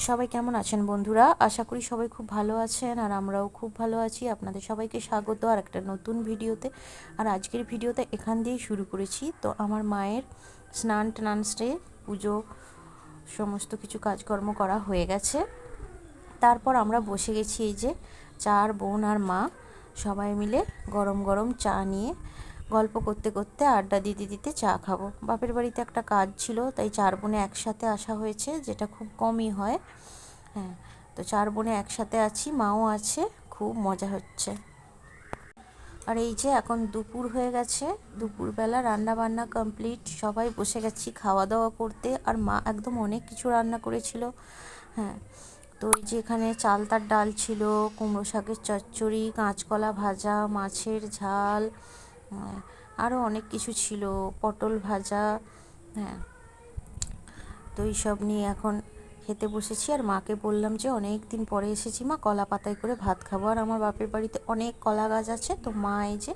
সবাই কেমন আছেন বন্ধুরা? আশা করি সবাই খুব ভালো আছেন, আর আমরাও খুব ভালো আছি। আপনাদের সবাইকে স্বাগত আর একটা নতুন ভিডিওতে। আর আজকের ভিডিওতে এখান দিয়েই শুরু করেছি। তো আমার মায়ের স্নান টান সেরে পুজো সমস্ত কিছু কাজকর্ম করা হয়ে গেছে। তারপর আমরা বসে গেছি, এই যে চার বোন আর মা সবাই মিলে গরম গরম চা নিয়ে গল্প করতে করতে, আড্ডা দিতে দিতে চা খাবো। বাপের বাড়িতে একটা কাজ ছিল, তাই চার বোনে একসাথে আসা হয়েছে, যেটা খুব কমই হয়। হ্যাঁ, তো চার বোনে একসাথে আছি, মাও আছে, খুব মজা হচ্ছে। আর এই যে এখন দুপুর হয়ে গেছে, দুপুরবেলা রান্না বান্না কমপ্লিট, সবাই বসে গেছি খাওয়া দাওয়া করতে। আর মা একদম অনেক কিছু রান্না করেছিল। হ্যাঁ, তো এই যে এখানে চালতার ডাল ছিল, কুমড়ো শাকের চচ্চড়ি, কাঁচকলা ভাজা, মাছের ঝাল, আরও অনেক কিছু ছিল, পটল ভাজা। হ্যাঁ, তো এইসব নিয়ে এখন খেতে বসেছি। আর মাকে বললাম যে অনেক দিন পরে এসেছি মা, কলা পাতায় করে ভাত খাবো। আর আমার বাপের বাড়িতে অনেক কলা গাছ আছে, তো মা এই যে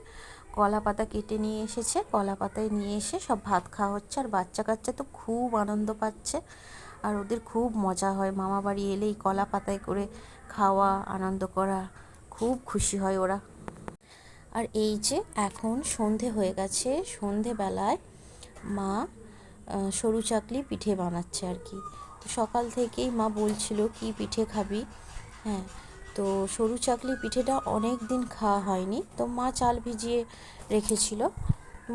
কলা পাতা কেটে নিয়ে এসেছে, কলা পাতায় নিয়ে এসে সব ভাত খাওয়া হচ্ছে। আর বাচ্চা কাচ্চা তো খুব আনন্দ পাচ্ছে, আর ওদের খুব মজা হয় মামা বাড়ি এলেই কলা পাতায় করে খাওয়া, আনন্দ করা, খুব খুশি হয় ওরা। আর এই যে এখন সন্ধে হয়ে গেছে, সন্ধেবেলায় মা সরু চাকলি পিঠে বানাচ্ছে আর কি। তো সকাল থেকেই মা বলছিল কি পিঠে খাবি। হ্যাঁ, তো সরু চাকলি পিঠেটা অনেক দিন খাওয়া হয়নি, তো মা চাল ভিজিয়ে রেখেছিল।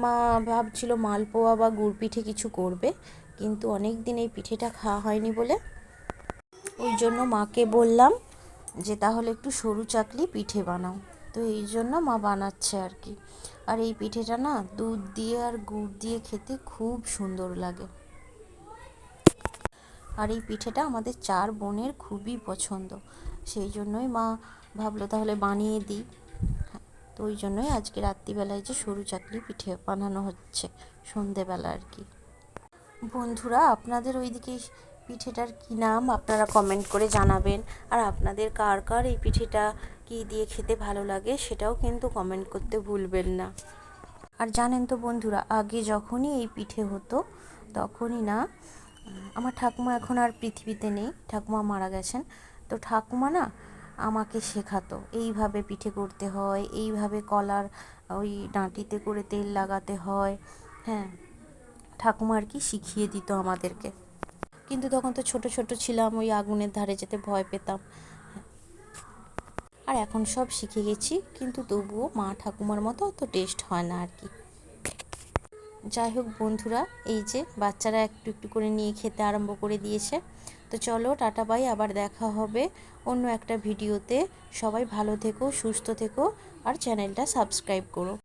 মা ভাবছিল মালপোয়া বা গুড় পিঠে কিছু করবে, কিন্তু অনেক দিন এই পিঠেটা খাওয়া হয়নি বলে ওই জন্য মাকে বললাম যে তাহলে একটু সরু চাকলি পিঠে বানাও। তো এই জন্য মা বানাচ্ছে আর কি। আর এই পিঠেটা না দুধ দিয়ে আর গুড় দিয়ে খেতে খুব সুন্দর লাগে। আর এই পিঠেটা আমাদের চার বোনের খুবই পছন্দ, সেই জন্যই মা ভাবলো তাহলে বানিয়ে দিই। হ্যাঁ, তো ওই জন্যই আজকে রাত্রিবেলায় যে সরু চাকলি পিঠে বানানো হচ্ছে সন্ধেবেলা আর কি। বন্ধুরা, আপনাদের ওইদিকে পিঠেটার কী নাম আপনারা কমেন্ট করে জানাবেন। আর আপনাদের কার কার এই পিঠেটা কী দিয়ে খেতে ভালো লাগে সেটাও কিন্তু কমেন্ট করতে ভুলবেন না। আর জানেন তো বন্ধুরা, আগে যখনই এই পিঠে হতো তখনই না, আমার ঠাকুমা এখন আর পৃথিবীতে নেই, ঠাকুমা মারা গেছেন, তো ঠাকুমা না আমাকে শেখাতো এইভাবে পিঠে করতে হয়, এইভাবে কলার ওই ডাঁটিতে করে তেল লাগাতে হয়। হ্যাঁ, ঠাকুমা আর কি শিখিয়ে দিত আমাদেরকে। কিন্তু তখন তো ছোট ছোট ছিলাম, ওই আগুনের ধারে যেতে ভয় পেতাম। আর এখন সব শিখে গেছি, কিন্তু তবুও মা ঠাকুমার মতো অত টেস্ট হয় না আর কি। যাই হোক বন্ধুরা, এই যে বাচ্চারা একটু একটু করে নিয়ে খেতে আরম্ভ করে দিয়েছে। তো চলো টাটা বাই, আবার দেখা হবে অন্য একটা ভিডিওতে। সবাই ভালো থেকো, সুস্থ থেকো, আর চ্যানেলটা সাবস্ক্রাইব করো।